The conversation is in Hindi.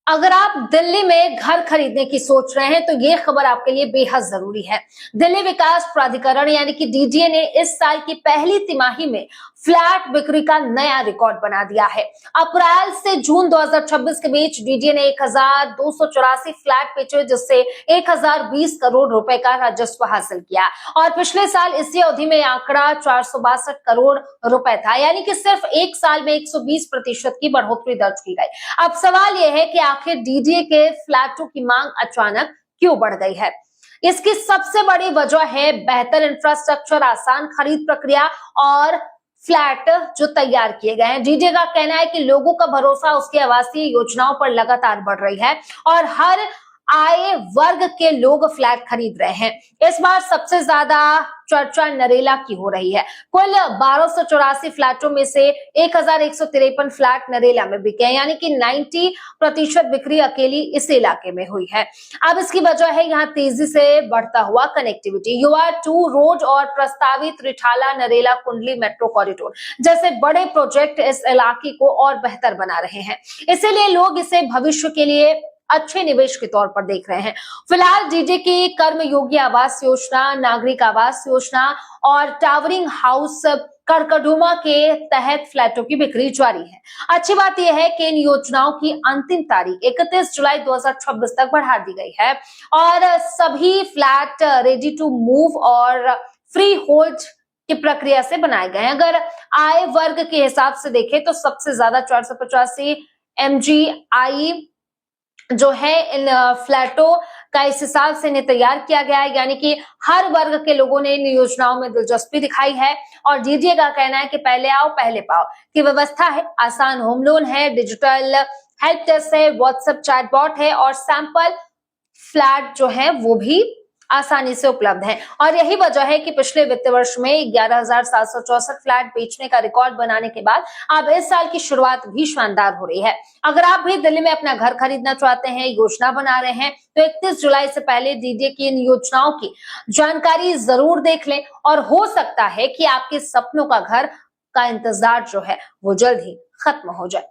अगर आप दिल्ली में घर खरीदने की सोच रहे हैं तो ये खबर आपके लिए बेहद जरूरी है। दिल्ली विकास प्राधिकरण यानी कि डीडीए ने इस साल की पहली तिमाही में फ्लैट बिक्री का नया रिकॉर्ड बना दिया है। अप्रैल से जून 2026 के बीच डीडीए ने 1284 फ्लैट बेचे, जिससे 1020 करोड़ रुपए का राजस्व हासिल किया और पिछले साल इसी अवधि में आंकड़ा 462 करोड़ रुपए था, यानी कि सिर्फ एक साल में 120% की बढ़ोतरी दर्ज की गई। अब सवाल यह है कि आखिर डीडीए के फ्लैटों की मांग अचानक क्यों बढ़ गई है। इसकी सबसे बड़ी वजह है बेहतर इंफ्रास्ट्रक्चर, आसान खरीद प्रक्रिया और फ्लैट जो तैयार किए गए हैं। डीडीए का कहना है कि लोगों का भरोसा उसकी आवासीय योजनाओं पर लगातार बढ़ रही है और हर आय वर्ग के लोग फ्लैट खरीद रहे हैं। इस बार सबसे ज्यादा चर्चा नरेला की हो रही है। कुल 1284 फ्लैटों में से 1153 फ्लैट नरेला में बिके हैं, यानी कि 90% बिक्री अकेली इस इलाके में हुई है। अब इसकी वजह है यहाँ तेजी से बढ़ता हुआ कनेक्टिविटी, UR2 रोड और प्रस्तावित रिठाला नरेला कुंडली मेट्रो कॉरिडोर जैसे बड़े प्रोजेक्ट इस इलाके को और बेहतर बना रहे हैं। इसीलिए लोग इसे भविष्य के लिए अच्छे निवेश के तौर पर देख रहे हैं। फिलहाल डीडीए की कर्मयोगी आवास योजना, नागरिक आवास योजना और टावरिंग हाउस करकड़ुमा के तहत फ्लैटों की बिक्री जारी है। अच्छी बात यह है कि इन योजनाओं की अंतिम तारीख 31 जुलाई 2026 तक बढ़ा दी गई है और सभी फ्लैट रेडी टू मूव और फ्री होल्ड की प्रक्रिया से बनाए गए हैं। अगर आय वर्ग के हिसाब से देखें तो सबसे ज्यादा 485 MGI जो है इन फ्लैटों का इस हिसाब से इन्हें तैयार किया गया है, यानी कि हर वर्ग के लोगों ने इन योजनाओं में दिलचस्पी दिखाई है। और डीडीए का कहना है कि पहले आओ पहले पाओ की व्यवस्था है, आसान होम लोन है, डिजिटल हेल्प डेस्क है, व्हाट्सएप चैटबॉट है और सैंपल फ्लैट जो है वो भी आसानी से उपलब्ध है। और यही वजह है कि पिछले वित्त वर्ष में 11,764 फ्लैट बेचने का रिकॉर्ड बनाने के बाद अब इस साल की शुरुआत भी शानदार हो रही है। अगर आप भी दिल्ली में अपना घर खरीदना चाहते हैं, योजना बना रहे हैं, तो 31 जुलाई से पहले डीडीए की इन योजनाओं की जानकारी जरूर देख लें और हो सकता है कि आपके सपनों का घर का इंतजार जो है वो जल्द ही खत्म हो जाए।